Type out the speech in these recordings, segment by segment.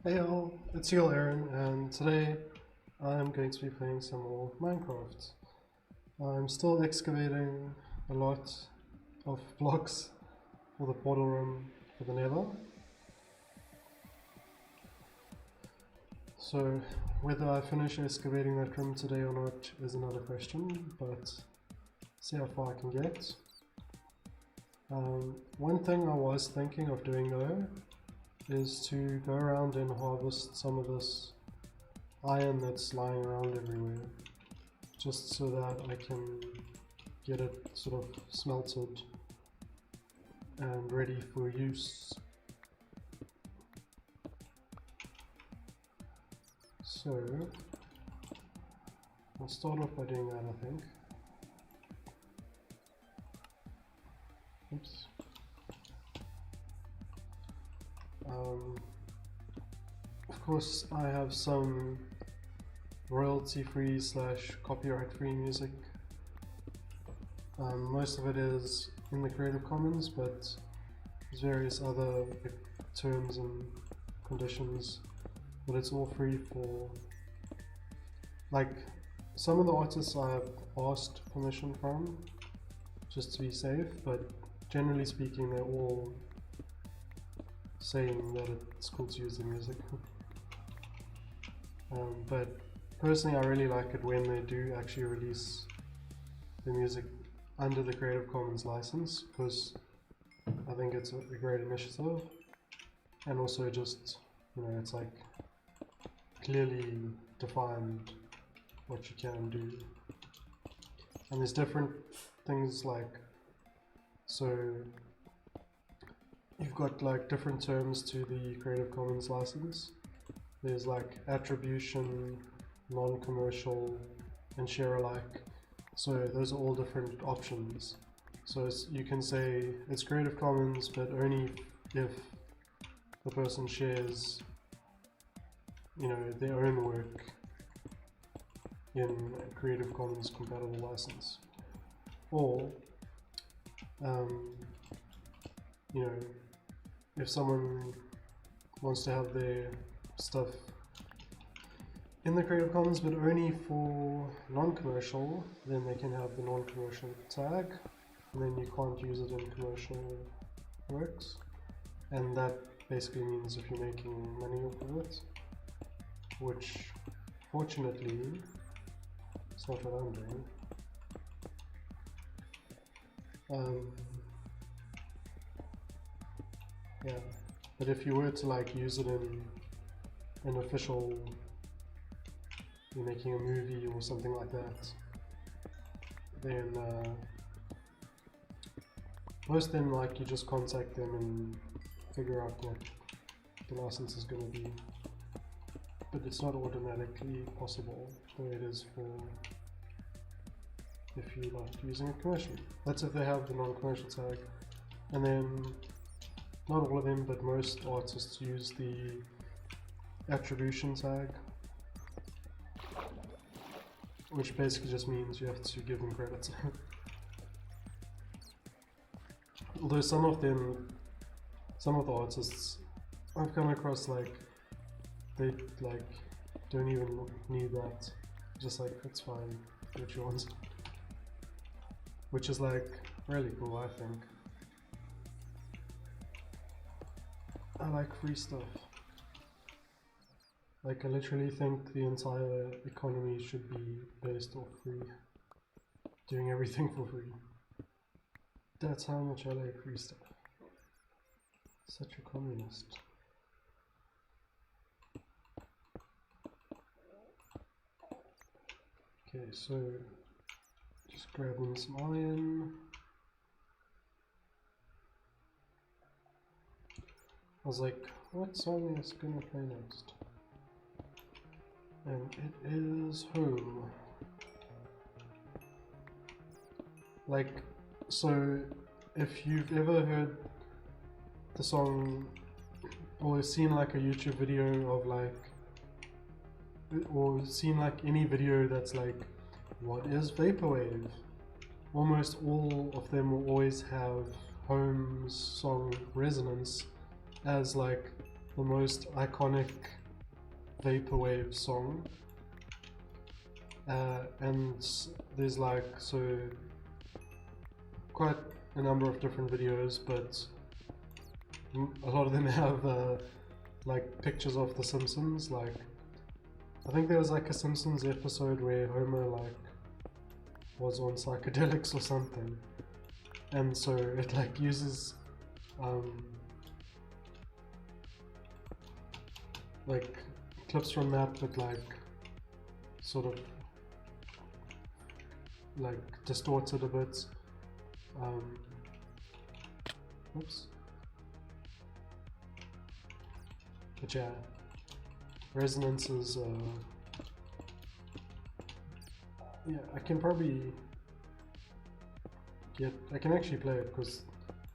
Hey all, it's your Aaron, and today I'm going to be playing some more Minecraft. I'm still excavating a lot of blocks for the portal room for the Nether. So whether I finish excavating that room today or not is another question, but see how far I can get. One thing I was thinking of doing though is to go around and harvest some of this iron that's lying around everywhere, just so that I can get it sort of smelted and ready for use. So I'll start off by doing that, I think. Oops. Of course, I have some royalty-free / copyright-free music. Most of it is in the Creative Commons, but there's various other terms and conditions, but it's all free for, like, some of the artists I have asked permission from, just to be safe, but generally speaking they're all saying that it's cool to use the music. But personally I really like it when they do actually release the music under the Creative Commons license, because I think it's a great initiative, and also just, you know, it's like clearly defined what you can do, and there's different things, like, so you've got like different terms to the Creative Commons license. There's like attribution, non-commercial, and share alike. So those are all different options. So you can say it's Creative Commons, but only if the person shares, you know, their own work in a Creative Commons compatible license. Or, you know, if someone wants to have their stuff in the Creative Commons but only for non-commercial, then they can have the non-commercial tag, and then you can't use it in commercial works, and that basically means if you're making money off of it, which fortunately it's not what I'm doing. Yeah, but if you were to like use it in an official, you're making a movie or something like that, then most of them, like, you just contact them and figure out what the license is going to be, but it's not automatically possible the way it is for if you like using it commercially. That's if they have the non-commercial tag, and then not all of them, but most artists use the attribution tag, which basically just means you have to give them credit. Although some of the artists I've come across, like, they like don't even need that, just like, it's fine, do what you want, which is like really cool, I think. I like free stuff. Like, I literally think the entire economy should be based off free, doing everything for free. That's how much I like free stuff. Such a communist. Okay, so just grabbing some iron. I was like, what song is gonna play next? And it is Home. Like, so if you've ever heard the song or seen like a YouTube video of like, or seen like any video that's like, what is Vaporwave? Almost all of them will always have Home's song Resonance as like the most iconic vaporwave song, and there's like quite a number of different videos, but a lot of them have like pictures of the Simpsons. Like I think there was like a Simpsons episode where Homer like was on psychedelics or something, and so it like uses like clips from that, but like sort of like distorted a bit. Oops. But yeah, resonance is yeah, I can probably I can actually play it because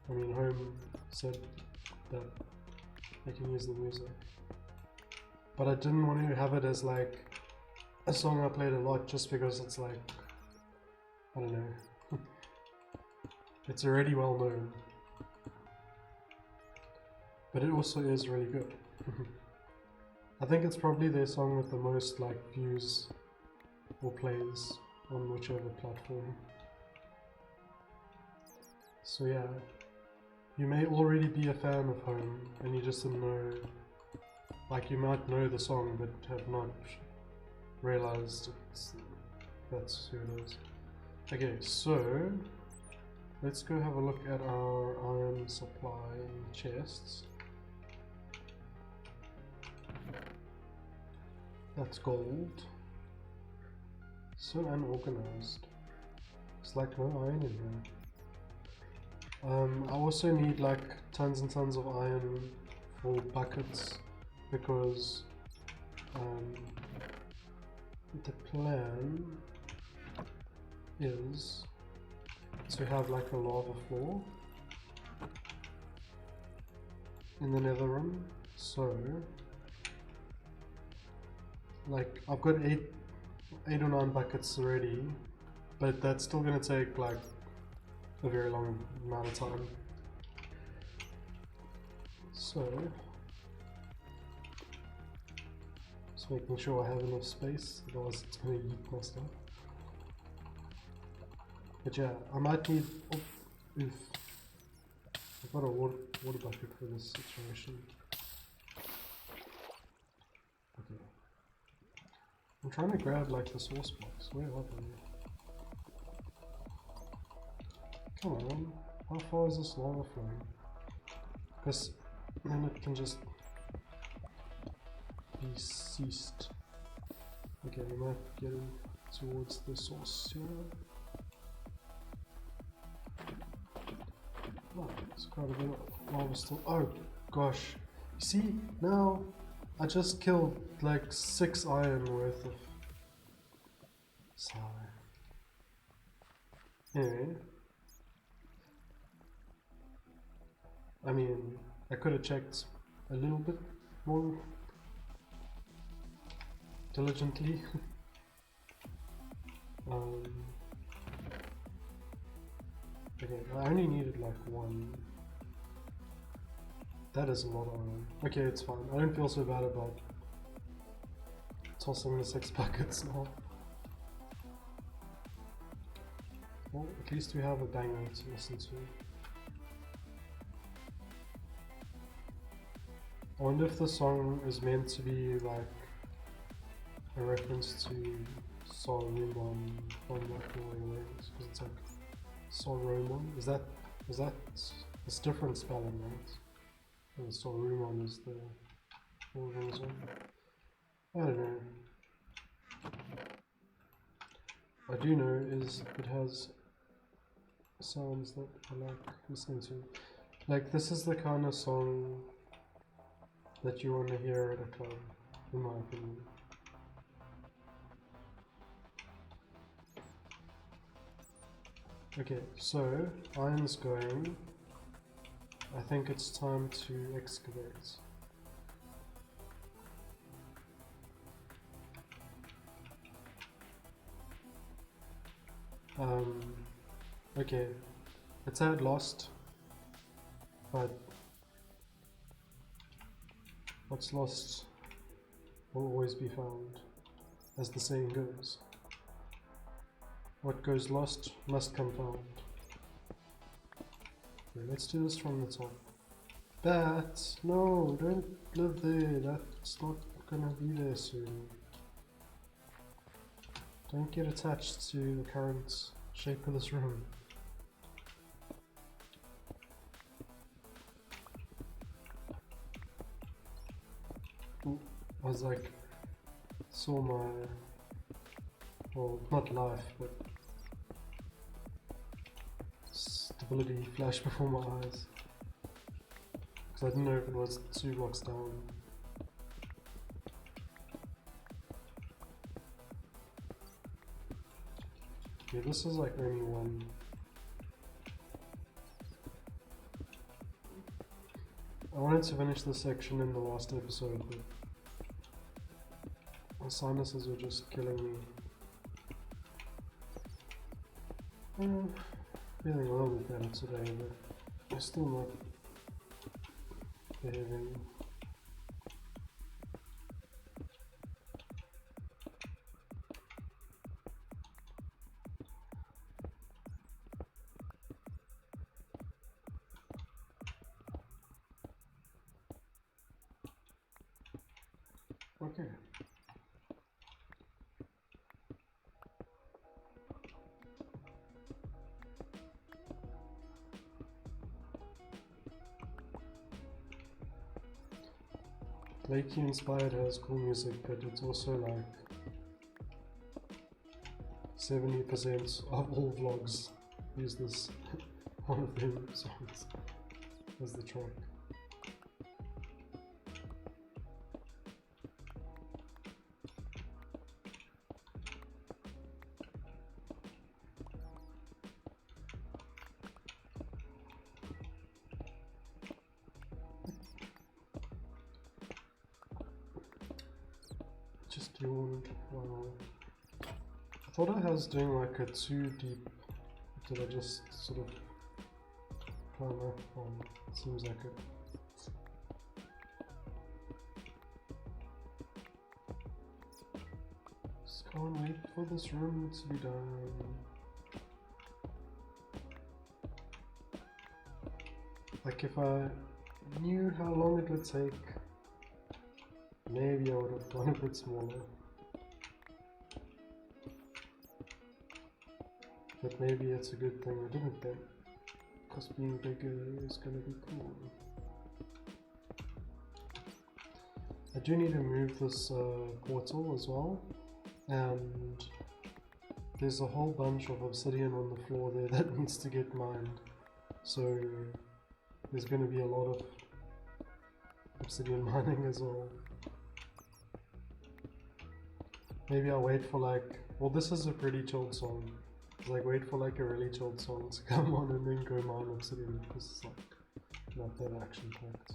I mean Home said that I can use the music, but I didn't want to have it as like a song I played a lot just because it's like, I don't know, it's already well known, but it also is really good. I think it's probably their song with the most like views or plays on whichever platform. So yeah, you may already be a fan of Home and you just didn't know, like you might know the song but have not realized that's who it is. Okay, so let's go have a look at our iron supply chests. That's gold. So unorganized. It's like no iron in here. I also need like tons and tons of iron for buckets because the plan is to have like a lava floor in the nether room. So like I've got 8 or 9 buckets already, but that's still gonna take like a very long amount of time. So just making sure I have enough space, otherwise it's gonna eat my stuff. But yeah, I might need, oof, I've got a water bucket for this situation. Okay. I'm trying to grab like the source box. Where are they? Come on, how far is this lava flowing? Because then it can just be ceased. Okay, we might get towards the source here. Oh, it's quite a bit of lava still. Oh gosh, you see, now I just killed like 6 iron worth of sour. Anyway, I mean, I could have checked a little bit more diligently. Okay, I only needed like 1. That is a lot of iron. Okay, it's fine. I don't feel so bad about tossing the 6 buckets now. Well, at least we have a banger to listen to. I wonder if the song is meant to be like a reference to Saruman from like Lord of the Rings, because it's like Saruman. Is that it's different spelling, right? And Saruman is the Lord of the Rings one. I don't know. I do know is it has sounds that I like listening to. Like this is the kind of song that you want to hear at a club, in my opinion. Okay, so iron's going. I think it's time to excavate. Okay, it's had lost, but What's lost will always be found, as the saying goes. What goes lost must come found. Okay, let's do this from the top. Bat! No, don't live there. That's not gonna be there soon. Don't get attached to the current shape of this room. Ooh, I was like, saw my, well, not life, but stability flash before my eyes. Because I didn't know if it was 2 blocks down. Yeah, this is like only one. I wanted to finish this section in the last episode, but my sinuses were just killing me. Feeling a little bit better today, but I'm still not behaving. Okay. Lakey Inspired has cool music, but it's also like 70% of all vlogs use this one of them songs as the track. Just yawned. Wow. I thought I was doing like a too deep. Did I just sort of climb up on? Seems like it. Just can't wait for this room to be done. Like if I knew how long it would take, maybe I would have gone a bit smaller. But maybe it's a good thing I didn't then, because being bigger is gonna be cool. I do need to move this portal as well, and there's a whole bunch of obsidian on the floor there that needs to get mined. So there's gonna be a lot of obsidian mining as well. Maybe I'll wait for like, well, this is a pretty chilled song. Like wait for like a really chilled song to come on and then go mine obsidian, because it's like not that action packed.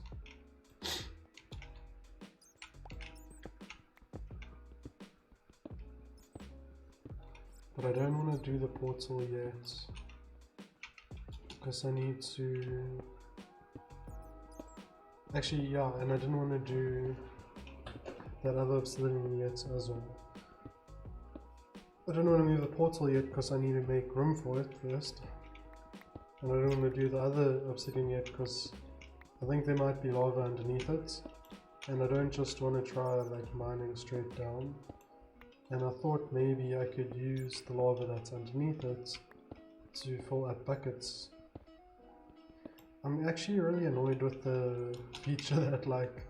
But I don't want to do the portal yet, because I need to actually, yeah, and I didn't want to do that other obsidian yet as well. I don't want to move the portal yet because I need to make room for it first. And I don't want to do the other obsidian yet because I think there might be lava underneath it. And I don't just want to try like mining straight down. And I thought maybe I could use the lava that's underneath it to fill up buckets. I'm actually really annoyed with the feature that like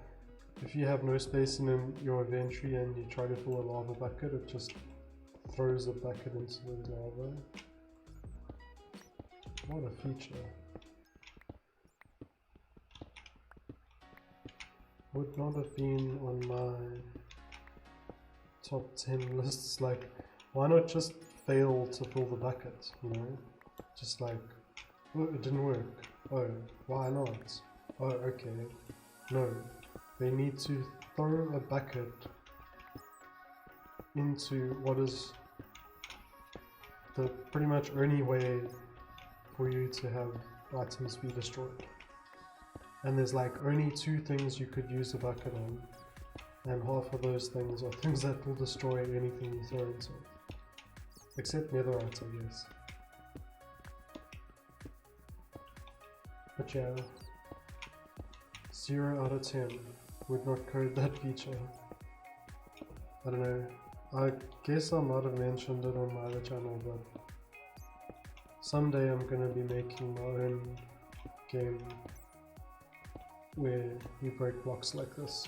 if you have no space in your inventory and you try to fill a lava bucket, it just throws a bucket into the lava. What a feature. Would not have been on my top 10 lists. Like, why not just fail to fill the bucket, you know? Just like, oh, it didn't work. Oh, why not? Oh, okay. No, they need to throw a bucket into what is the pretty much only way for you to have items be destroyed. and there's like only 2 things you could use the bucket on, and half of those things are things that will destroy anything you throw into it. Except netherite, I guess. But yeah, 0 out of 10 would not code that feature. I don't know, I guess I might have mentioned it on my other channel, but someday I'm gonna be making my own game where you break blocks like this.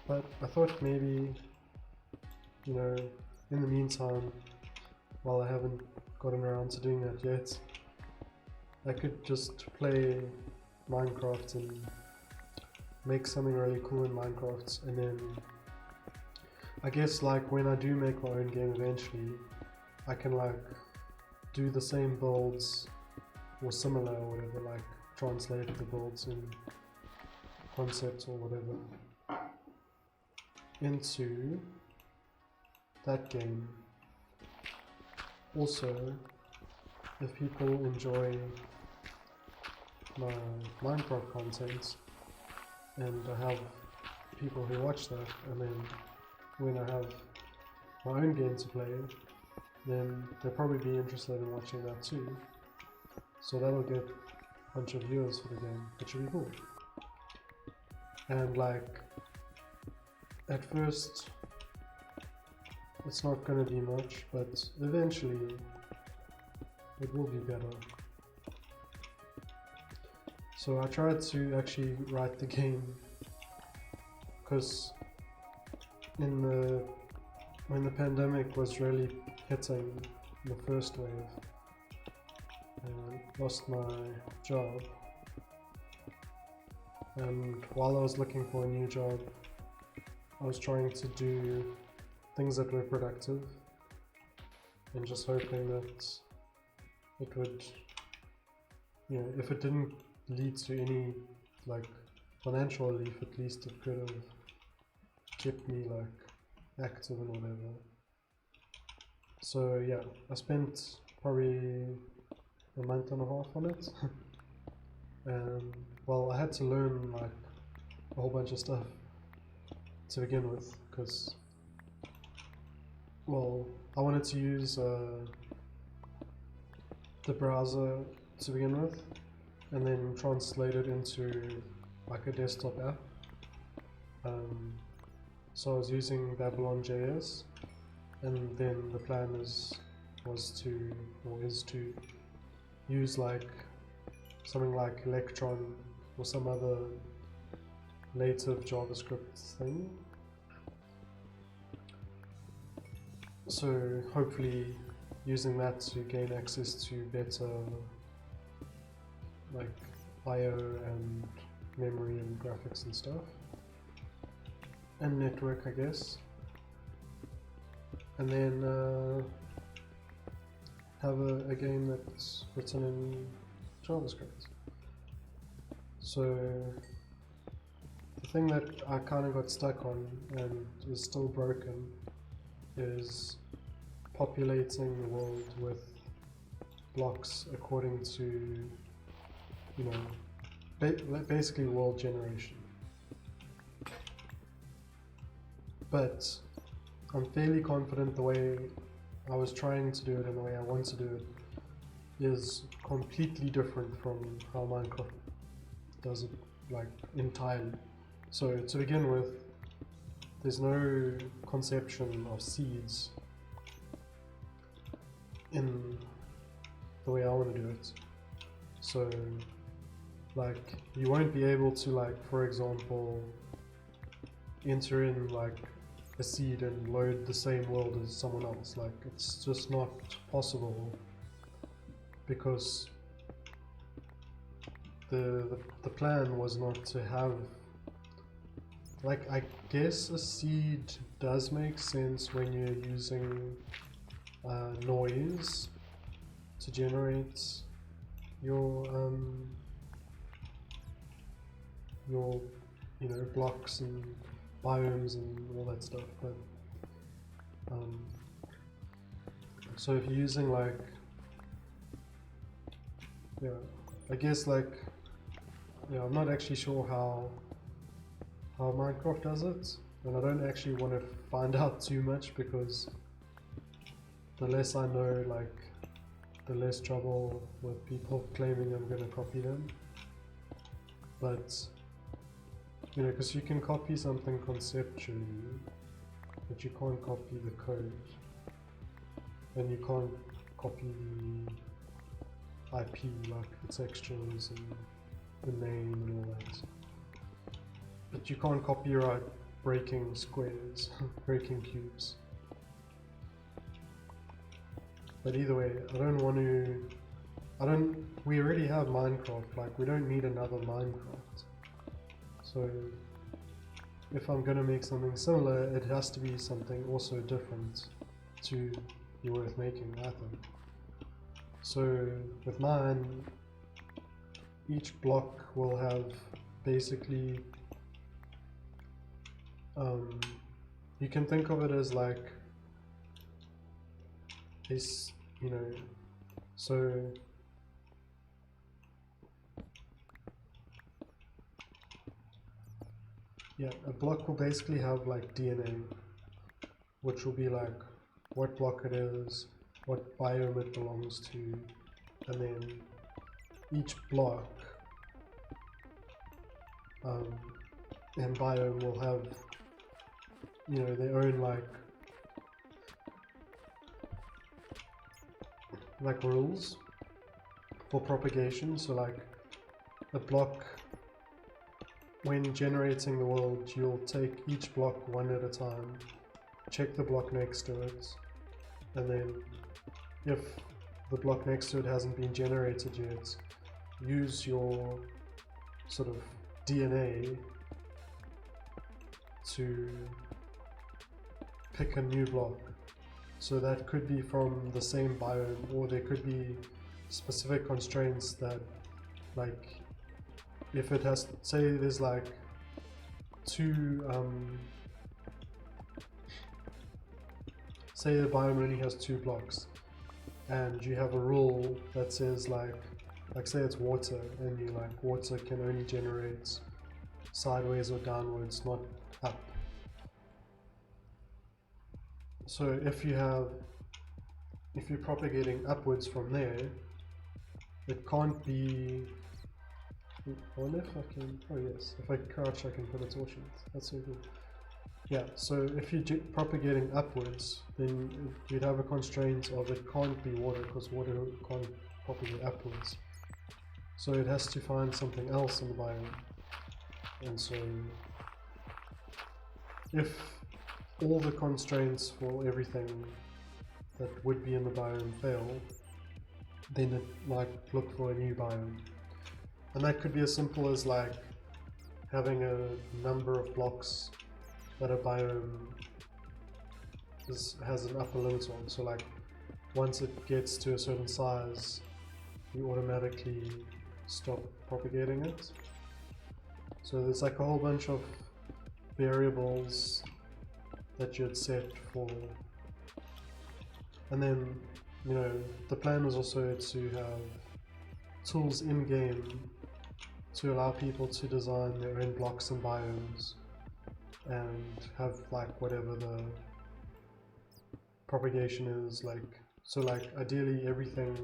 But I thought maybe, you know, in the meantime, while I haven't gotten around to doing that yet, I could just play Minecraft and make something really cool in Minecraft, and then I guess like when I do make my own game eventually, I can like do the same builds or similar or whatever, like translate the builds and concepts or whatever into that game. Also, if people enjoy my Minecraft content and I have people who watch that, and then when I have my own game to play, then they'll probably be interested in watching that too. So that'll get a bunch of viewers for the game, which should be cool. And like, at first, it's not gonna be much, but eventually, it will be better. So I tried to actually write the game, because when the pandemic was really hitting, the first wave, I lost my job, and while I was looking for a new job, I was trying to do things that were productive and just hoping that it would, you know, if it didn't lead to any like financial relief, at least it could have kept me like active and whatever. So yeah, I spent probably a month and a half on it. And well, I had to learn like a whole bunch of stuff to begin with, because well, I wanted to use the browser to begin with, and then translate it into like a desktop app. So I was using Babylon.js, and then the plan is to use like something like Electron or some other native JavaScript thing. So hopefully using that to gain access to better like IO and memory and graphics and stuff, and network, I guess, and then have a game that's written in JavaScript. So the thing that I kind of got stuck on and is still broken is populating the world with blocks according to, you know, basically world generation. But I'm fairly confident the way I was trying to do it and the way I want to do it is completely different from how Minecraft does it, like entirely. So to begin with, there's no conception of seeds in the way I want to do it. So like you won't be able to, like, for example, enter in like a seed and load the same world as someone else. Like, it's just not possible, because the plan was not to have, like, I guess a seed does make sense when you're using noise to generate your you know, blocks and biomes and all that stuff. But so if you're using like, yeah, I guess like, yeah, I'm not actually sure how Minecraft does it, and I don't actually want to find out too much, because the less I know, like, the less trouble with people claiming I'm going to copy them. But, you know, because you can copy something conceptually, but you can't copy the code, and you can't copy the IP, like the textures and the name and all that. But you can't copyright breaking squares, breaking cubes. But either way, we already have Minecraft, like we don't need another Minecraft. So if I'm gonna make something similar, it has to be something also different to be worth making, I think. So with mine, each block will have basically, you can think of it as like this, you know, so yeah, a block will basically have like DNA, which will be like what block it is, what biome it belongs to, and then each block and biome will have, you know, their own like rules for propagation. So like a block, when generating the world, you'll take each block one at a time, check the block next to it, and then if the block next to it hasn't been generated yet, use your sort of DNA to pick a new block. So that could be from the same biome, or there could be specific constraints that, like, if it has, say there's like two, say the biome only has 2 blocks, and you have a rule that says like say it's water, and you like water can only generate sideways or downwards, not up. So if you're propagating upwards from there, it can't be, I wonder if I can, oh yes, if I crouch I can put a torch in it, that's so good. Yeah, so if you're propagating upwards, then you'd have a constraint of it can't be water, because water can't propagate upwards. So it has to find something else in the biome. And so if all the constraints for everything that would be in the biome fail, then it might look for a new biome. And that could be as simple as like having a number of blocks that a biome has an upper limit on. So like once it gets to a certain size, you automatically stop propagating it. So there's like a whole bunch of variables that you'd set for, and then, you know, the plan is also to have tools in game to allow people to design their own blocks and biomes, and have like whatever the propagation is like. So like ideally everything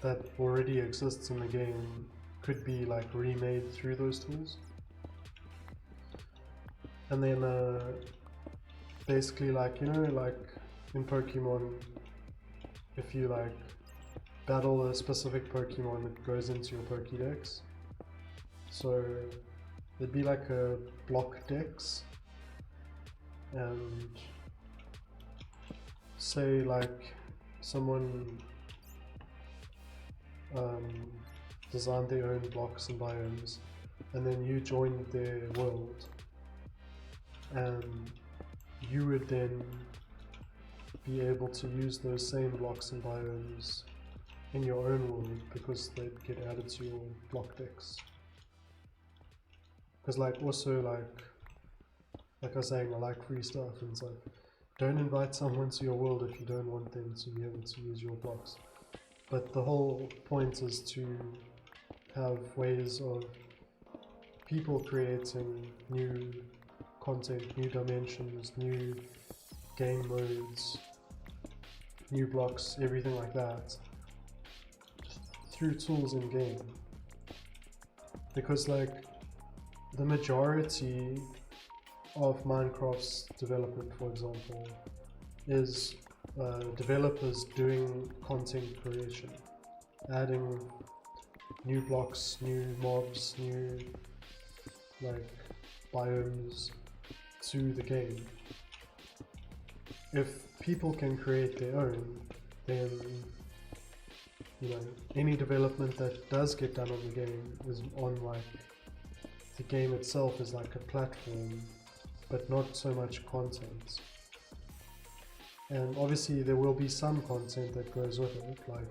that already exists in the game could be like remade through those tools. And then basically, like, you know, like in Pokemon, if you like battle a specific Pokemon, it goes into your Pokédex. So there'd be like a block dex, and say like someone designed their own blocks and biomes, and then you joined their world, and you would then be able to use those same blocks and biomes in your own world, because they'd get added to your block dex. Because like also like I was saying, I like free stuff, and it's like, don't invite someone to your world if you don't want them to be able to use your blocks. But the whole point is to have ways of people creating new content, new dimensions, new game modes, new blocks, everything like that, through tools in game. Because like the majority of Minecraft's development, for example, is developers doing content creation, adding new blocks, new mobs, new like biomes to the game. If people can create their own, then any development that does get done on the game is on like the game itself is like a platform, but not so much content. And obviously there will be some content that goes with it, like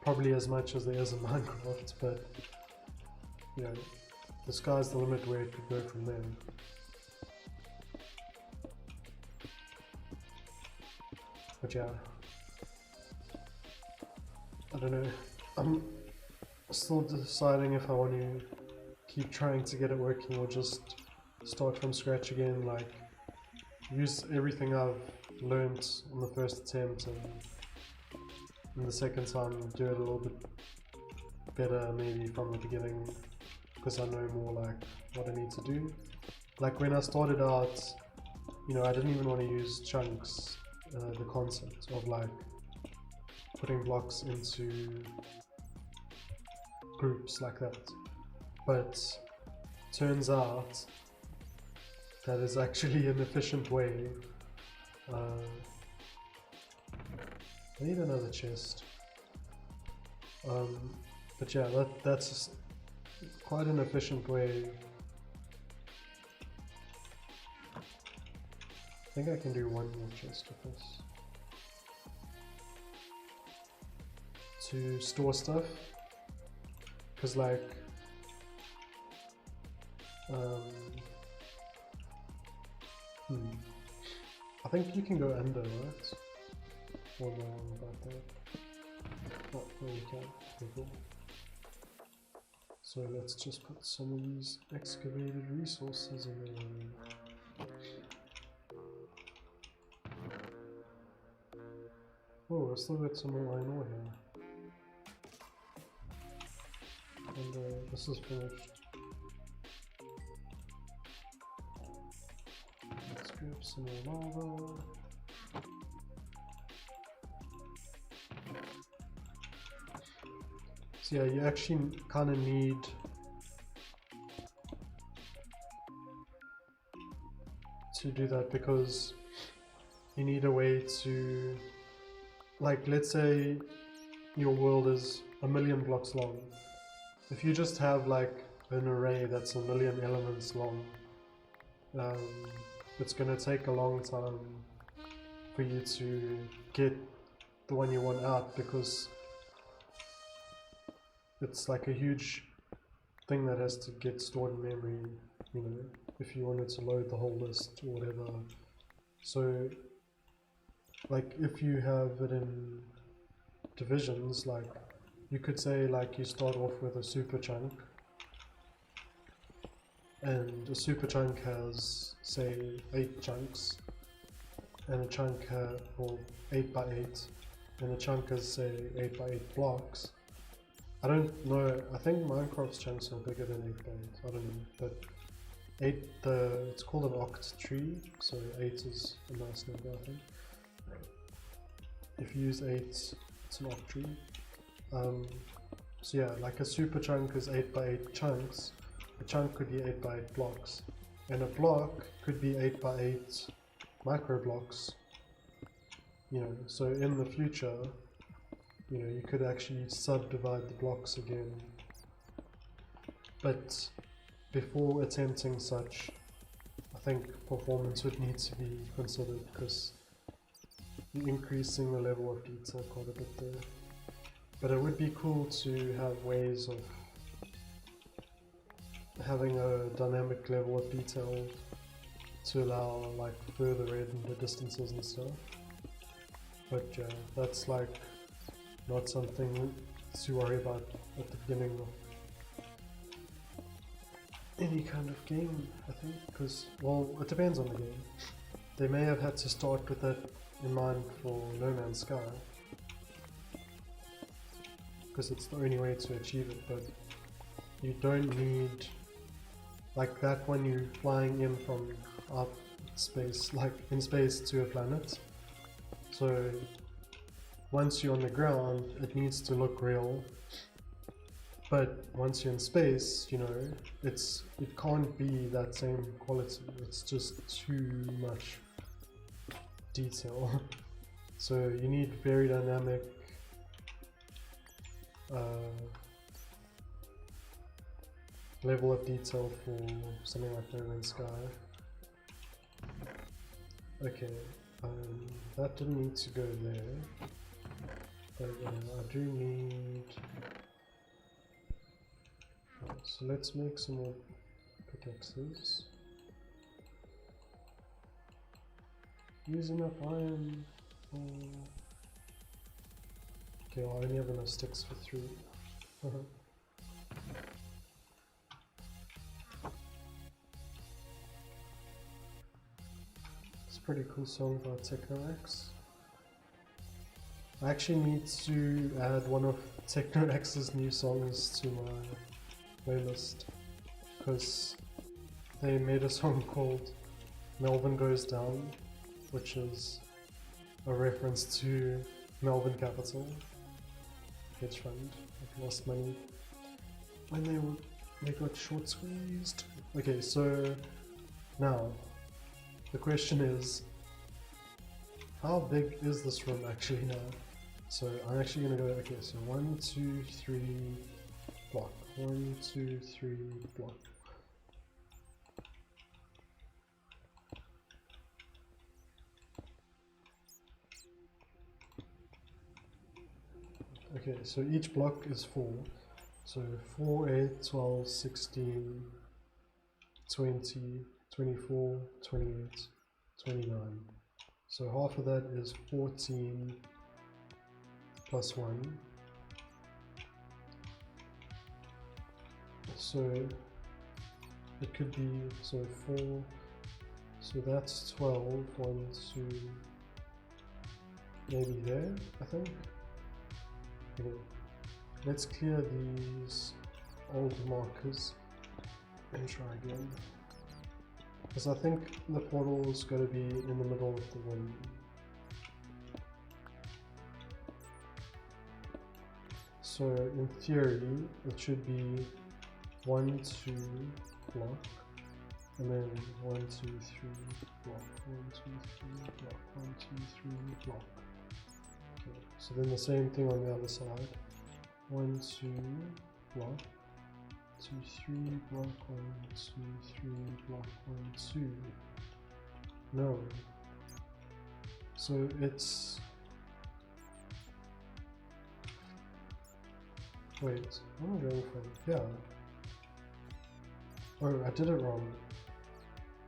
probably as much as there is in Minecraft, but the sky's the limit where it could go from there. But yeah, I don't know, I'm still deciding if I want to keep trying to get it working or just start from scratch again, like use everything I've learned on the first attempt and in the second time do it a little bit better maybe from the beginning, because I know more like what I need to do. Like when I started out, I didn't even want to use chunks, the concept of like putting blocks into groups like that, but turns out that is actually an efficient way. I need another chest, but yeah, that's quite an efficient way. I think I can do one more chest with this to store stuff, because like I think you can go under, right? Or no about that? Oh, no, you can't. Okay, cool. So let's just put some of these excavated resources in there. Oh, I still got some more iron ore here. And this is finished. Let's grab some more lava. So yeah, you actually kind of need to do that, because you need a way to, like, let's say your world is 1,000,000 blocks long. If you just have like an array that's 1,000,000 elements long, it's going to take a long time for you to get the one you want out, because it's like a huge thing that has to get stored in memory, if you wanted to load the whole list or whatever. So like if you have it in divisions, like you could say like you start off with a super chunk, and a super chunk has say 8 chunks, and a chunk or 8 by 8, and a chunk has say 8 by 8 blocks. I don't know, I think Minecraft's chunks are bigger than 8 by 8, I don't know, but it's called an oct tree, so 8 is a nice number, I think. If you use 8, it's an oct tree. So yeah, like a super chunk is 8 by 8 chunks, a chunk could be 8 by 8 blocks, and a block could be 8 by 8 micro blocks. So in the future, you could actually subdivide the blocks again. But before attempting such, I think performance would need to be considered, because you're increasing the level of detail quite a bit there. But it would be cool to have ways of having a dynamic level of detail to allow like further in the distances and stuff. But yeah, that's like not something to worry about at the beginning of any kind of game, I think, because, well, it depends on the game. They may have had to start with that in mind for No Man's Sky, because it's the only way to achieve it, but you don't need, like that when you're flying in from out space, like in space to a planet. So once you're on the ground, it needs to look real. But once you're in space, you know, it can't be that same quality. It's just too much detail. So you need very dynamic level of detail for something like No Man's Sky. Okay, that didn't need to go there. But I do need... So let's make some more pickaxes. Using up iron. Okay, well, I only have enough sticks for 3. It's a pretty cool song by Techno-X. I actually need to add one of Techno-X's new songs to my playlist, because they made a song called Melvin Goes Down, which is a reference to Melvin Capital, hedge fund that lost money when they got short squeezed. Okay, so now the question is, how big is this room actually now? So I'm actually gonna go, okay, so 1, 2, 3 block, 1, 2, 3 block. Okay, so each block is 4. So 4, 8, 12, 16, 20, 24, 28, 29. So half of that is 14 plus 1. So it could be, so 4, so that's 12, 1, 2, maybe there, I think. Okay, let's clear these old markers and try again. Because I think the portal is going to be in the middle of the room. So in theory, it should be 1, 2 block, and then 1, 2, 3 block, 1, 2, 3 block, 1, 2, 3 block. Okay, so then the same thing on the other side. 1, 2 block, 2, 3 block, 1, 2, 3 block, 1, 2. No. So it's... Wait, where am I going from? Yeah. Oh, I did it wrong.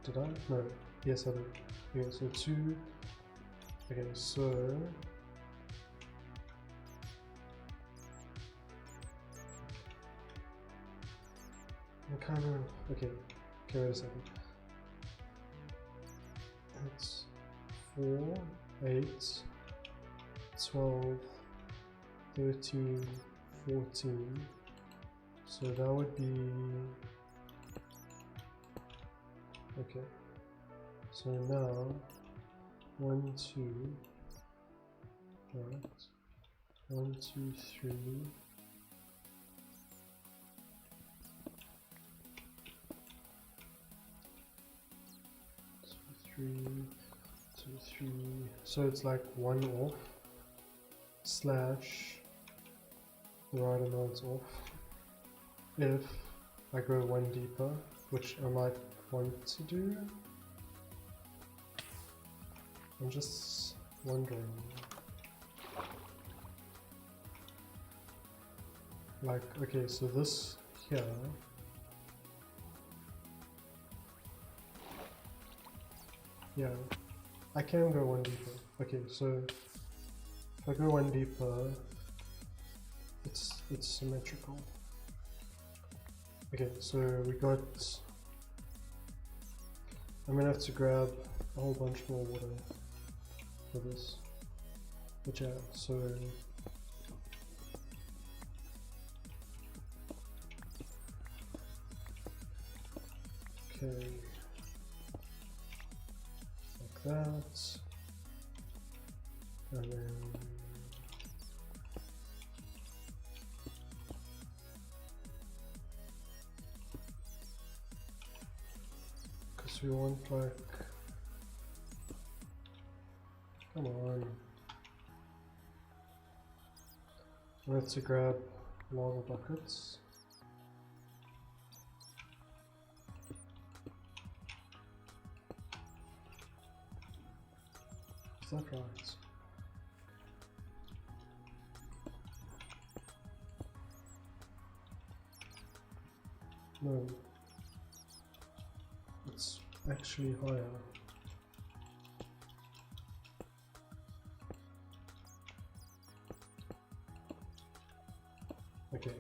Did I? No. Yes, I did. Okay, so 2. Okay, so... I'm kind of... Okay, wait a second. It's 4, 8, 12, 13, 14. So that would be... Okay. So now, 1, 2, right, 1, 2, 3, 2, 3, so it's like 1 off, slash the right amount off, if I go 1 deeper, which I might want to do. I'm just wondering, like, okay, so this here, yeah, I can go 1 deeper. Okay, so if I go 1 deeper, it's it's symmetrical. Okay, so we got, I'm gonna have to grab a whole bunch more water for this, but yeah, so okay, like that, and then because we want like, come on, we have to grab lava buckets. Is that right? No, it's actually higher. Okay.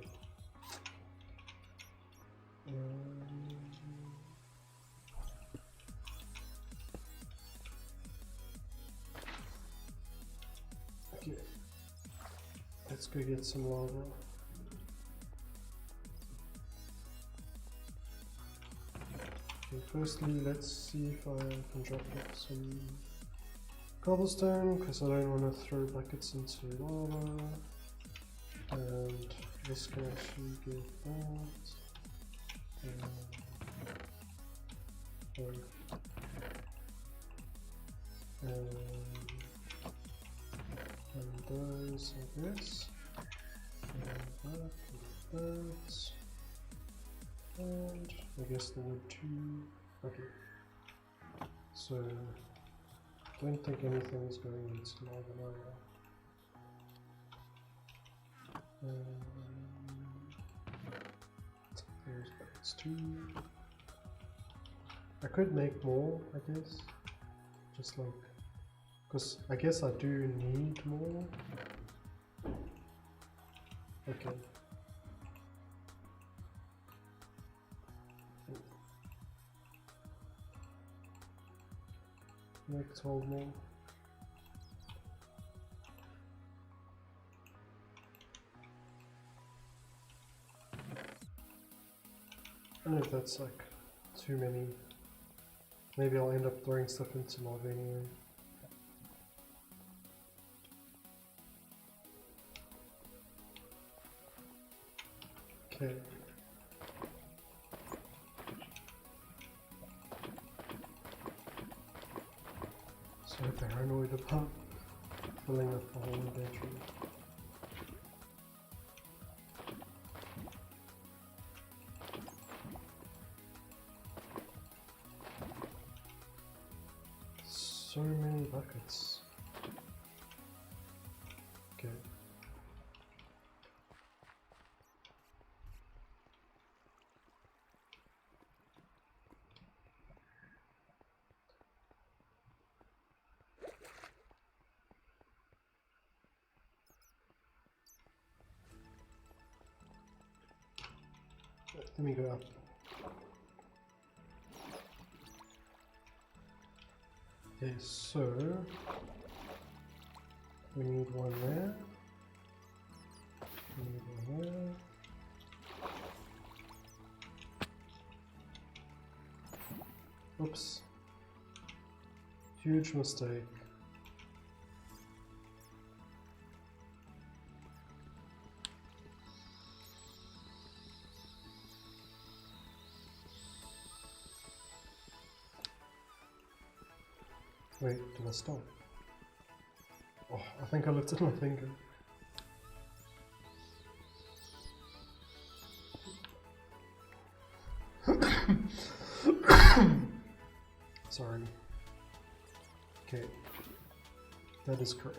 Okay. Let's go get some lava. Okay, firstly, let's see if I can drop off some cobblestone, because I don't want to throw buckets into lava. And this can actually get that. And those like this. And that, and that. And I guess the wood too. Okay. So I don't think anything is going into lava now. There's buckets too. I could make more, I guess. Just like, because I guess I do need more. Okay. Make 12 more. I don't know if that's like too many. Maybe I'll end up throwing stuff into lava anyway. Okay. So paranoid about filling up the whole inventory. So many buckets. Okay. Let me go up. Okay, so we need one there. We need one there. Oops. Huge mistake. Wait, did I stop? Oh, I think I lifted my finger. Sorry. Okay, that is correct.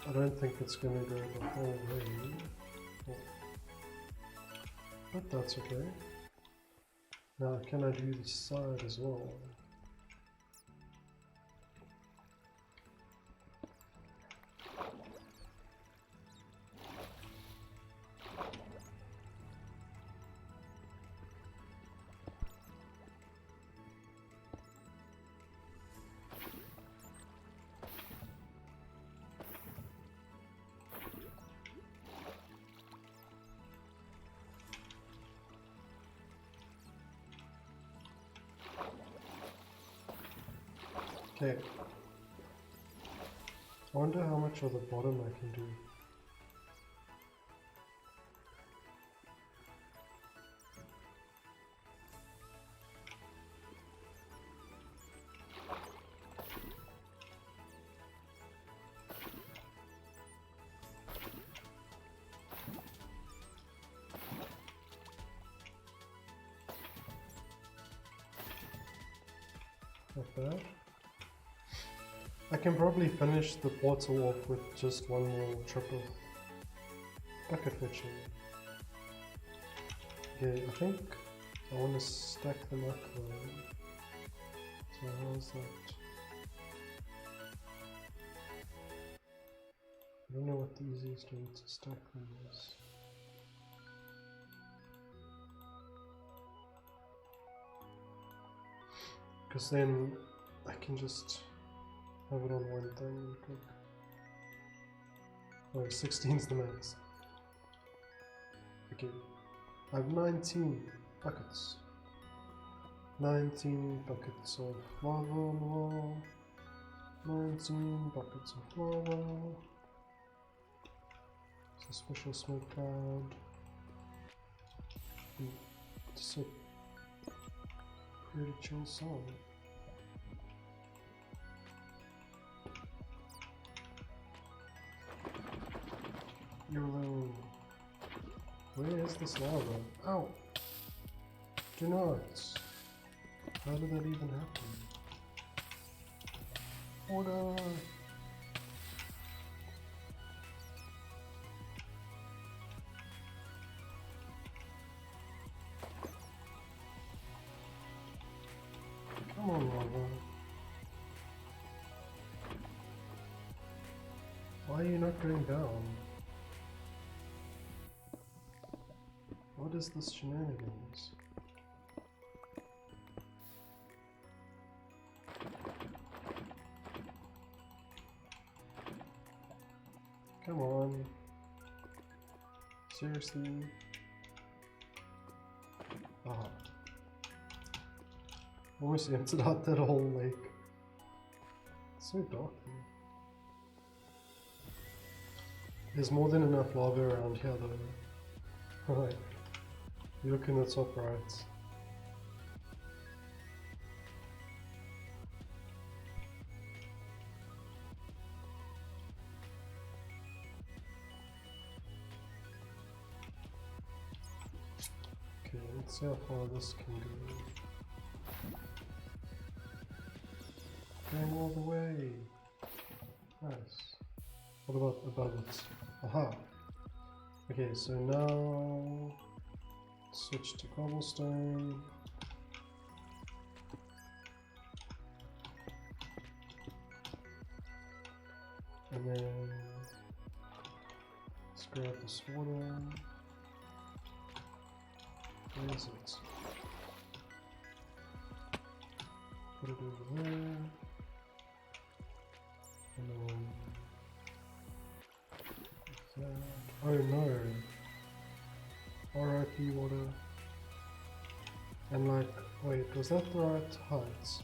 I don't think it's gonna go the whole way. Oh. But that's okay. Now, can I do this side as well? Okay. I wonder how much of the bottom I can do. Not bad. I can probably finish the portal off with just one more trip of bucket fetching. Okay, I think I want to stack them up though. So how's that? I don't know what the easiest way to stack them is. Because then I can just have it on one thing and cook. Oh, 16's the max. Okay, I have 19 buckets. 19 buckets of lava. 19 buckets of lava. It's a special smoke cloud. It's a pretty chill song. YOLO. Where is this lava? Ow! Do not! How did that even happen? Order! Come on, lava. Why are you not going down? What is this shenanigans? Come on. Seriously? Ah. Almost emptied out that whole lake. It's so dark here. There's more than enough lava around here though. Alright. You look in the top right. Okay, let's see how far this can go. Going all the way. Nice. What about above it? Aha! Okay, so now switch to cobblestone. And then let's grab this water. Where is it? Put it over there. And then that. Oh no! RIP water. And like, wait, was that the right height?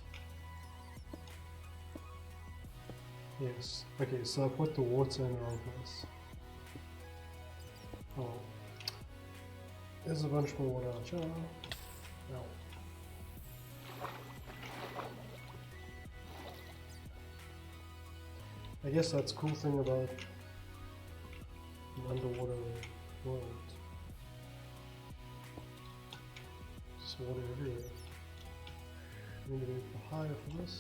Yes. Okay, so I put the water in the wrong place. Oh. There's a bunch more water out here. No. I guess that's a cool thing about an underwater world. Just water everywhere. I'm going to go higher for this.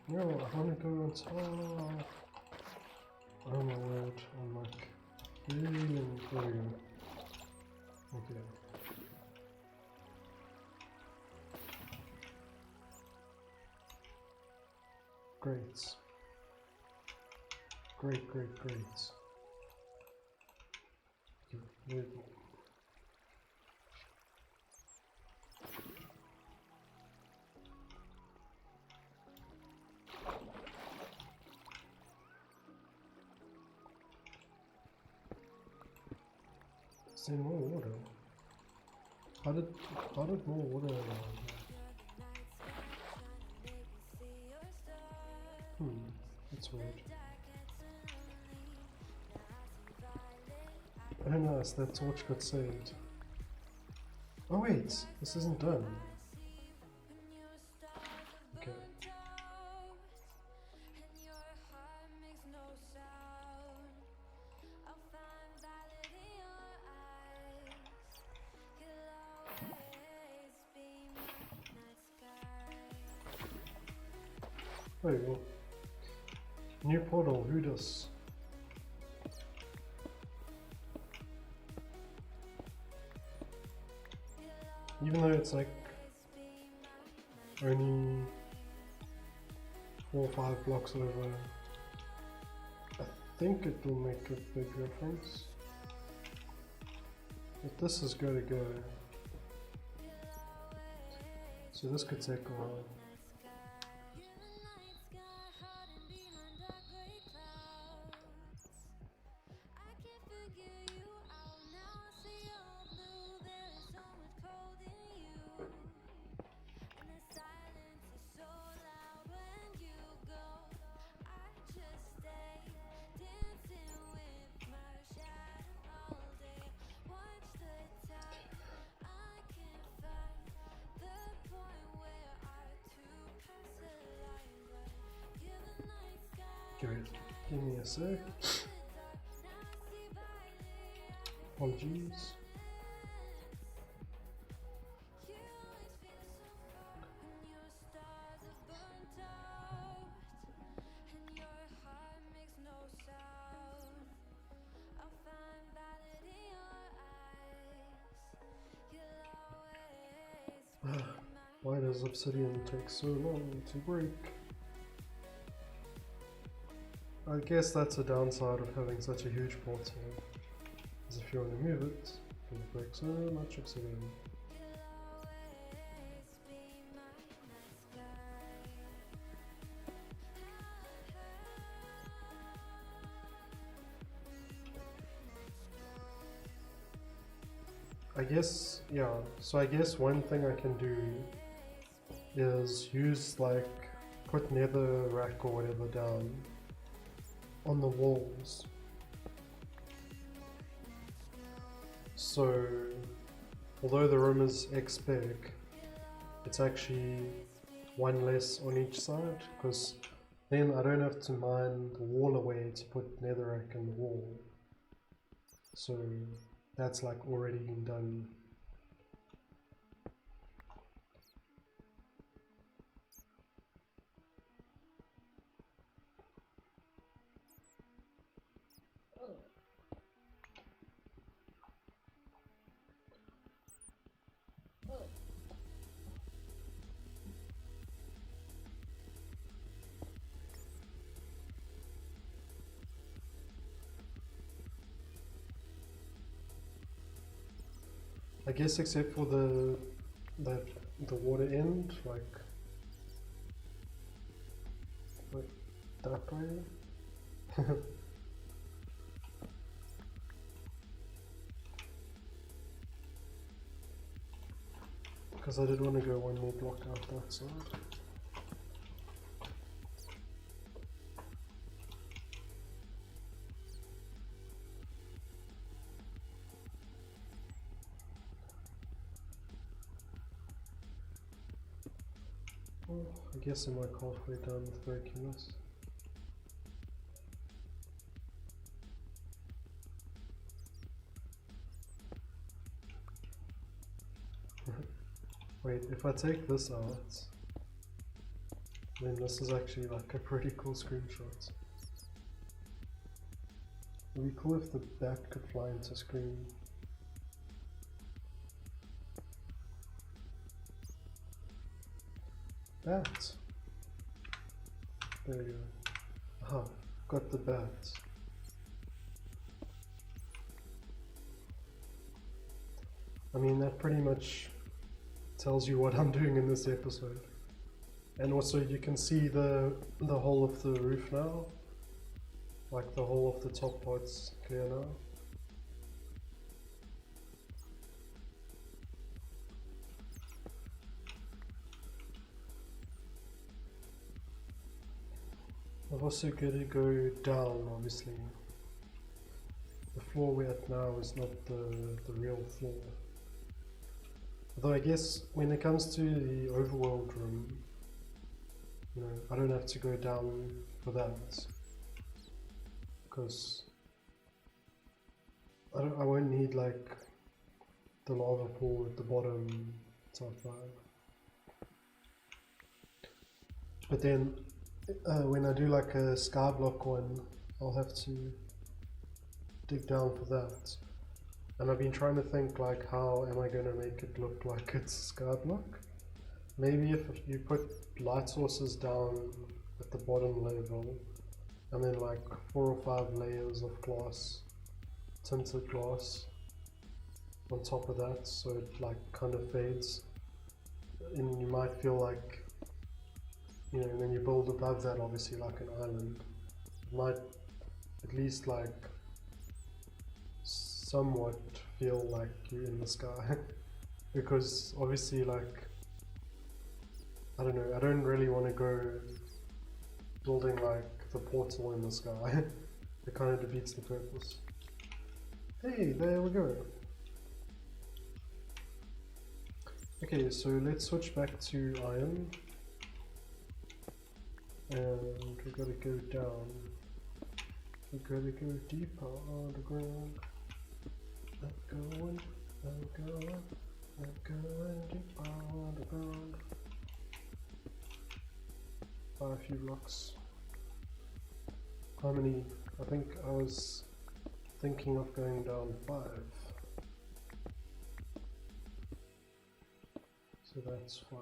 No, I wanna go on top. Oh my word, I'm like really in there we go. Okay. Great. Great. Okay, there we go. Is there more water? How did more water that's weird. I don't know, that torch got saved. Oh wait, this isn't done. Okay. There you go. New portal, who does? Even though it's like only 4 or 5 blocks over, I think it will make a big difference. But this is going to go. So this could take a while. Give me a sec. Apologies. Why does obsidian take so long to break? I guess that's a downside of having such a huge portal, is if you want to move it, you can break so much obsidian. I guess, yeah, so I guess one thing I can do is use like, put nether rack or whatever down on the walls. So, although the room is X big, it's actually one less on each side, because then I don't have to mine the wall away to put netherrack in the wall. So that's like already been done. I guess except for the water end, like that way. Because I did want to go one more block out that side. Well, I guess I'm like halfway done with breaking this. Wait, if I take this out, I mean, this is actually like a pretty cool screenshot. It would be cool if the bat could fly into screen. Bat. There you go. Aha, got the bat. I mean, that pretty much tells you what I'm doing in this episode. And also you can see the whole of the roof now. Like the whole of the top part's clear now. I've also got to go down, obviously. The floor we're at now is not the real floor. Although I guess when it comes to the overworld room, you know, I don't have to go down for that. Because I won't need like the lava pool at the bottom type vibe. But then when I do like a skyblock one, I'll have to dig down for that. And I've been trying to think like, how am I going to make it look like it's skyblock? Maybe if you put light sources down at the bottom level, and then like 4 or 5 layers of glass, tinted glass on top of that, so it like kind of fades, and you might feel like, you know, when you build above that, obviously like an island, it might at least like somewhat feel like you're in the sky. Because obviously, like, I don't know, I don't really want to go building like the portal in the sky. It kind of defeats the purpose. Hey, there we go. Okay, so let's switch back to iron. And we gotta go down. We gotta go deeper underground. I'm going deeper underground. Buy a few blocks. How many? I think I was thinking of going down 5. So that's 5.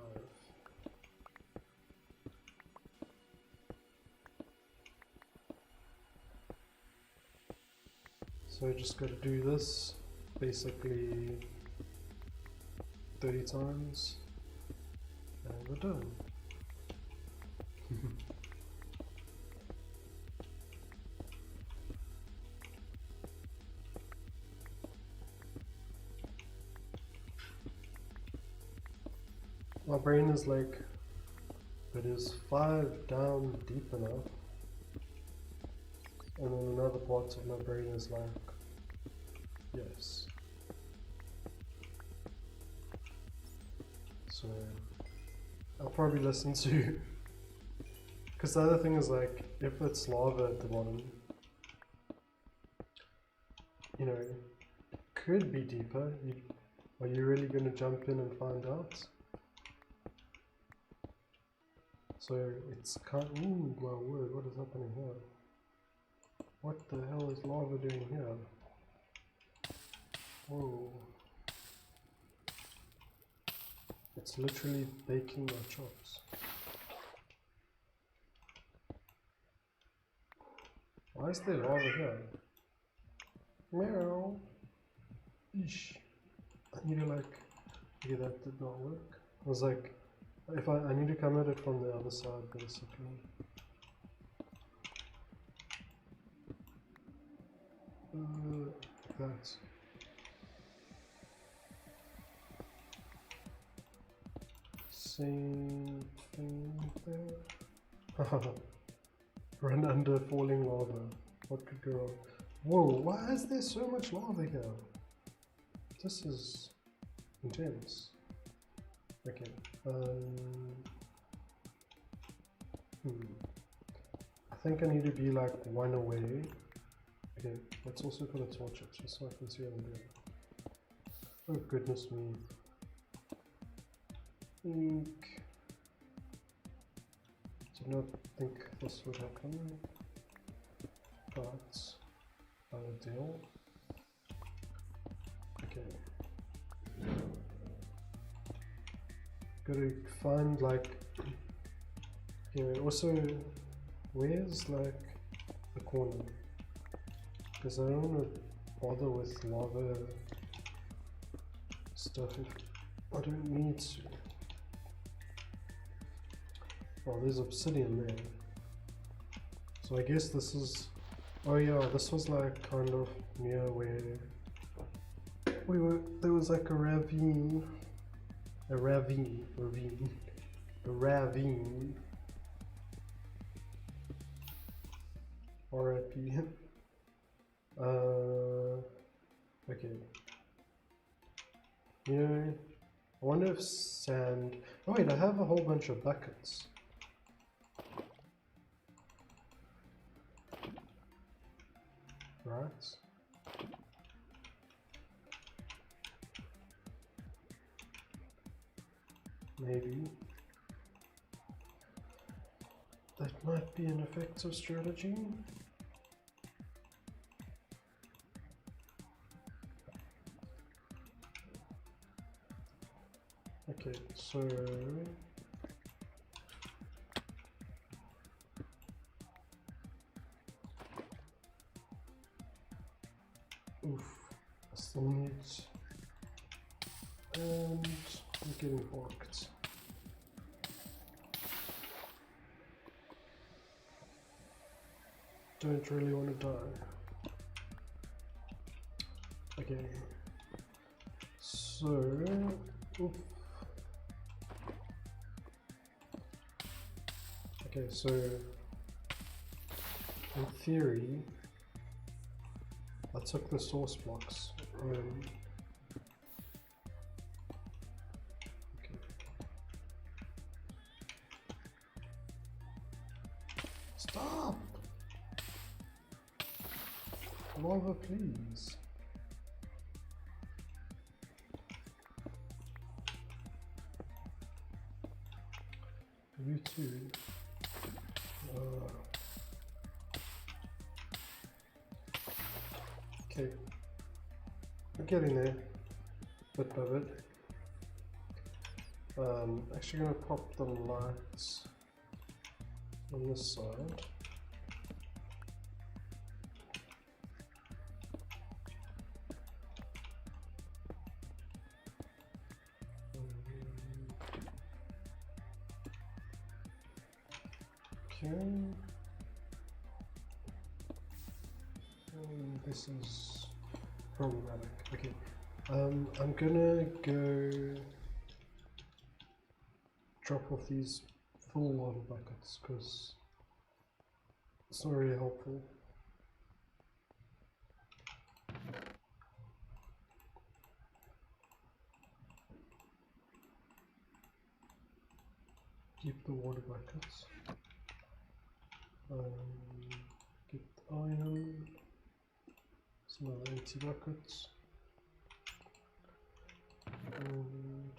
So I just got to do this basically 30 times and we're done. My brain is like, but is 5 down deep enough? And then another part of my brain is like, yes. So I'll probably listen to, because the other thing is like, if it's lava at the bottom, you know, it could be deeper. Are you really going to jump in and find out? So it's kind of, ooh, my word, what is happening here? What the hell is lava doing here? Whoa. It's literally baking my chops. Why is there lava here? Meow. Eesh. I need to like, okay, that did not work. I was like, if I need to come at it from the other side basically. That. Same thing there. Run under falling lava. What could go wrong? Whoa, why is there so much lava here? This is intense. Okay. I think I need to be like 1 away. Okay, let's also put a torch up just so I can see what I'm doing. Oh goodness me. Ink. did not think this would happen, but deal. Okay. Gotta find like, yeah, also, where's like the corner? Because I don't want to bother with lava stuff if I don't need to. Oh, there's obsidian there. So I guess this is, oh yeah, this was like kind of near where we were, there was like a ravine. R.I.P. Okay. You know, I wonder if sand, oh wait, I have a whole bunch of buckets. Right. Maybe. That might be an effective strategy. Okay, so oof, I still need, and I'm getting borked. Don't really want to die. Okay, so oof. Okay, so in theory, I took the source blocks. Okay. Stop! Lava, please. You too. Okay, we're getting there, bit by bit. Actually gonna pop the lights on this side. Okay. This is problematic. Okay. I'm gonna go drop off these full water buckets because it's not really helpful. Keep the water buckets. Get iron. Some other empty buckets. And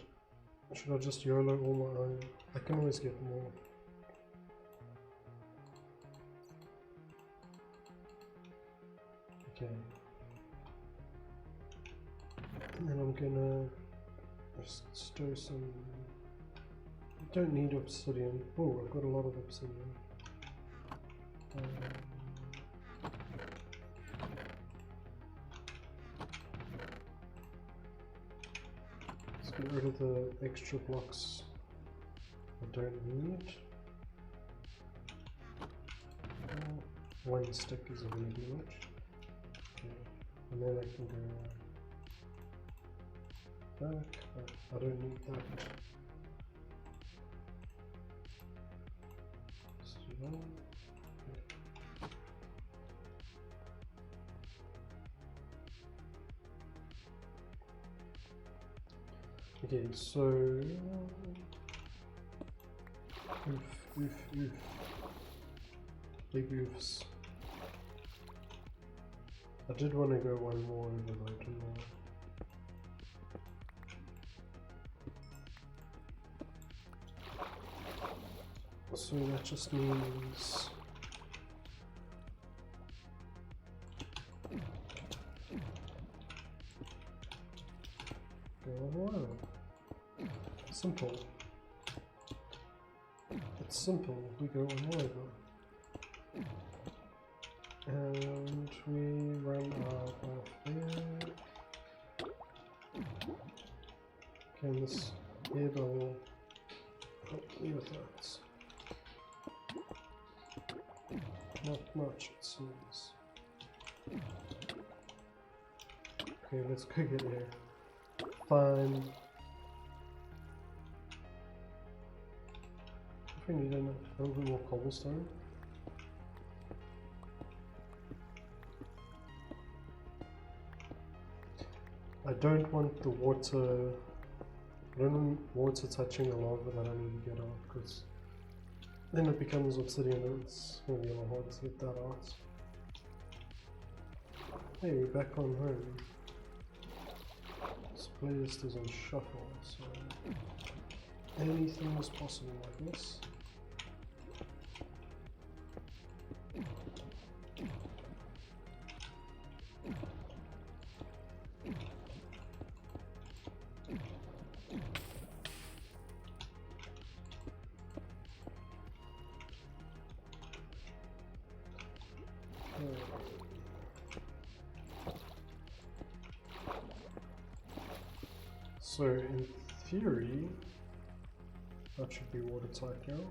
should I just YOLO all my iron? I can always get more. Okay. And then I'm gonna just stir some. I don't need obsidian. Oh, I've got a lot of obsidian. Let's get rid of the extra blocks I don't need. One stick is a really good much. Okay. And then I can go back. I don't need that. Let's do that. Okay, so oof. Big oofs. I did want to go one more over, but I don't know. So that just means go on over. Simple. It's simple. We go on over. And we run our path there. Can this air bubble help me with that? Not much, it seems. Okay, let's go get air. Fine. If we need a little bit more cobblestone. I don't want the water. I don't want water touching the lava that I need to get out, because then it becomes obsidian and it's going to be a lot hard to get that out. Hey, we're back on home. This playlist is on shuffle, so anything is possible, I guess. So in theory, that should be watertight now.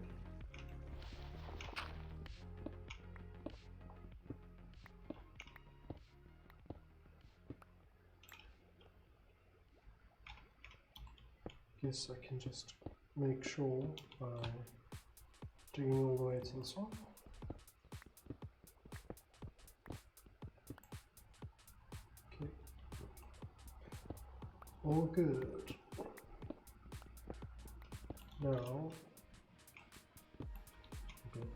Guess I can just make sure by digging all the way to the top. Okay. All good. Now, okay.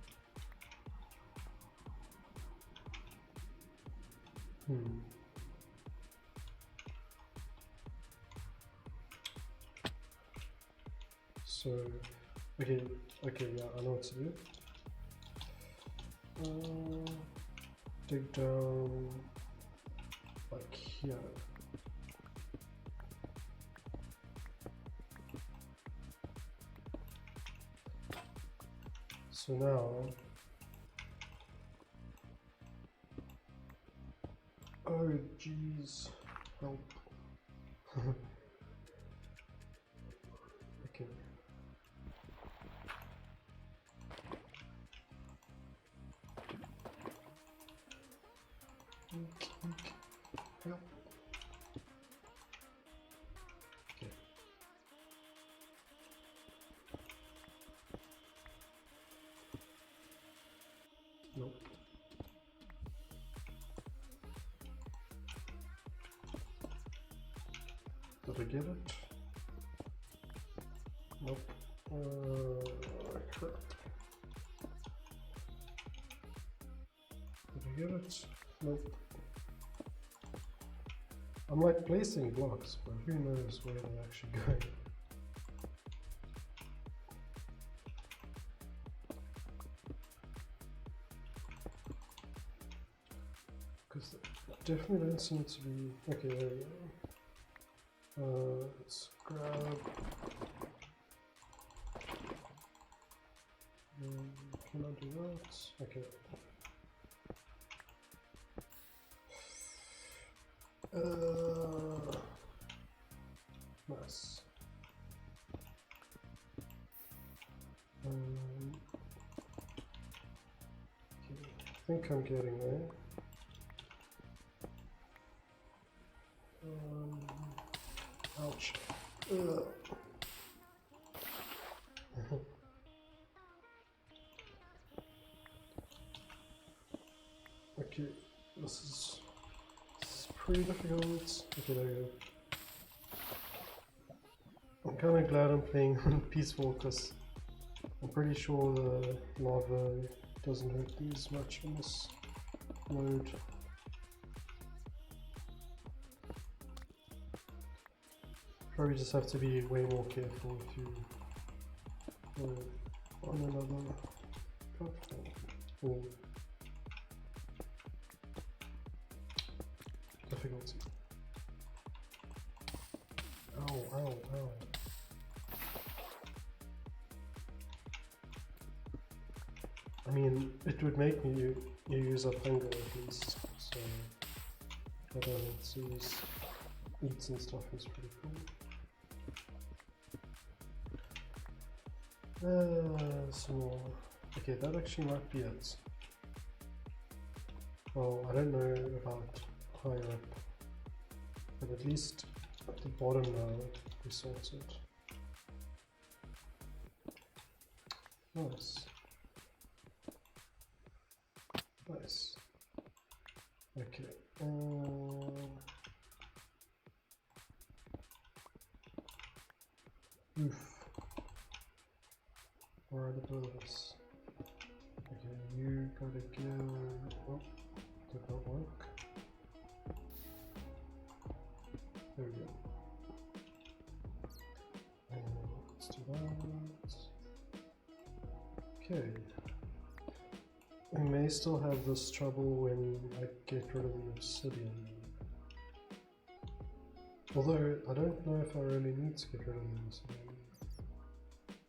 So, okay, yeah, I know what to do. Dig down like here. So now, oh jeez, help. Okay. Help. Okay. Nope. Did I get it? Nope. Crap. Did I get it? Nope. I'm like placing blocks, but who knows where they're actually going. Because they definitely don't seem to be... Okay, there we go. Let's grab... Can I do that? Okay. Nice. Okay, I think I'm getting there. Ouch. Okay, this is pretty difficult. Okay, there we go. I'm kind of glad I'm playing on peaceful because I'm pretty sure the lava doesn't hurt me as much in this mode. Probably just have to be way more careful if you on another platform. Or difficulty. Ow, ow, ow. I mean, it would make me use up hunger at least, so I don't know, so eats and stuff is pretty cool. So, okay, that actually might be it. Well, I don't know about higher up, but at least at the bottom now we sorted. Nice. Nice. Okay. Oof. Where are the bullets? Okay, you gotta go. Oh, did not work. There we go. Let's do that. Okay. I may still have this trouble when I get rid of the obsidian. Although, I don't know if I really need to get rid of the obsidian.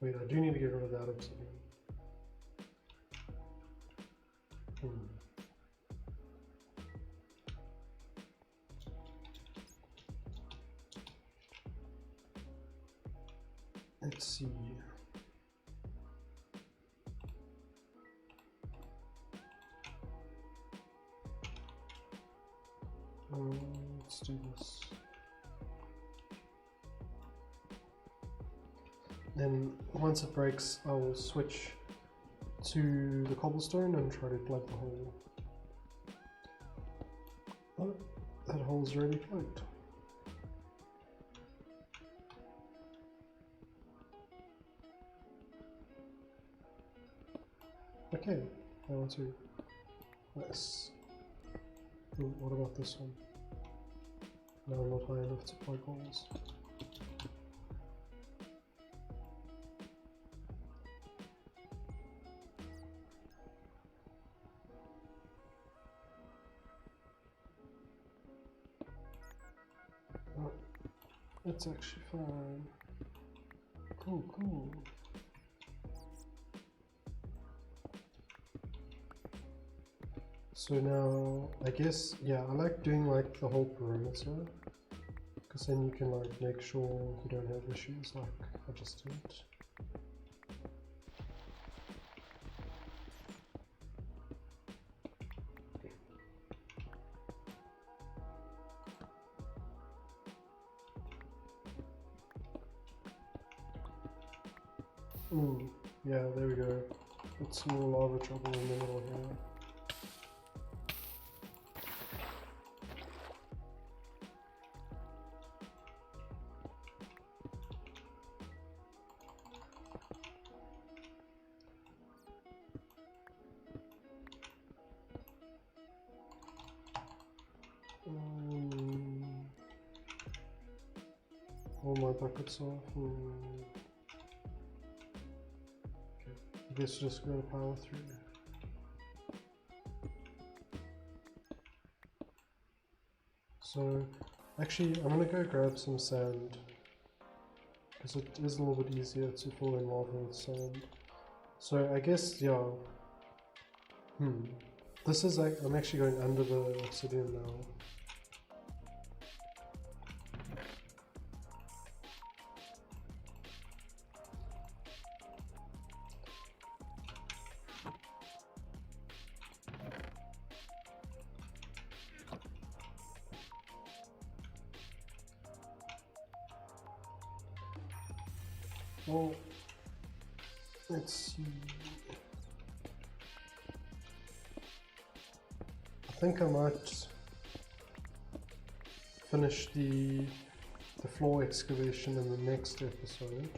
Wait, I do need to get rid of that obsidian. Let's see. Let's do this. Then once it breaks, I will switch to the cobblestone and try to plug the hole. Oh, that hole's already plugged. Okay, I want to. Nice. Ooh, what about this one? No, I'm not high enough to plug holes. Oh, it's actually fine. Cool, cool. So now, I guess, yeah, I like doing like the whole perimeter, because then you can like make sure you don't have issues like I just did. Yeah, there we go. It's more lava trouble in the middle here. All my buckets off. Okay, I guess just gotta power through. So, actually, I'm gonna go grab some sand, because it is a little bit easier to fill in lava with sand. So, I guess, yeah. This is like, I'm actually going under the obsidian now. Well, let's see. I think I might finish the floor excavation in the next episode,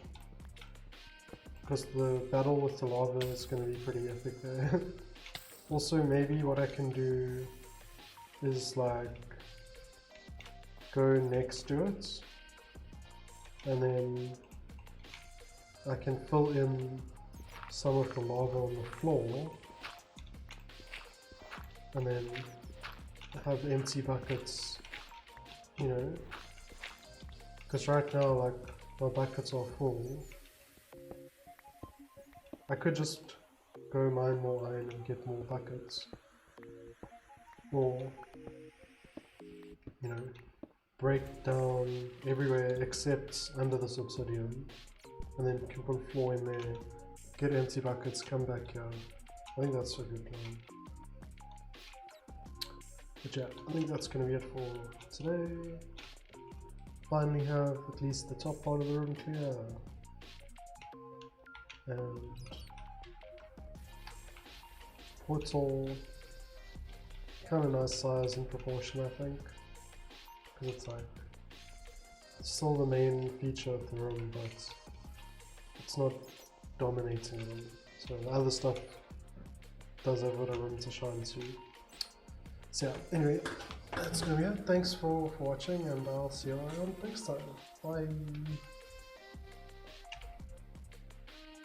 because the battle with the lava is going to be pretty epic there. Also, maybe what I can do is like go next to it, and then I can fill in some of the lava on the floor, and then have empty buckets, you know, because right now, like, my buckets are full. I could just go mine more iron and get more buckets, or, you know, break down everywhere except under this obsidian, and then put floor in there, get empty buckets, come back here. I think that's a good plan. But yeah, I think that's going to be it for today. Finally have at least the top part of the room clear. And portal, kind of nice size and proportion, I think, because it's like, it's still the main feature of the room, but it's not dominating them. So the other stuff does have a bit of room to shine too. So yeah, anyway, that's gonna be it. Thanks for watching, and I'll see you around next time. Bye.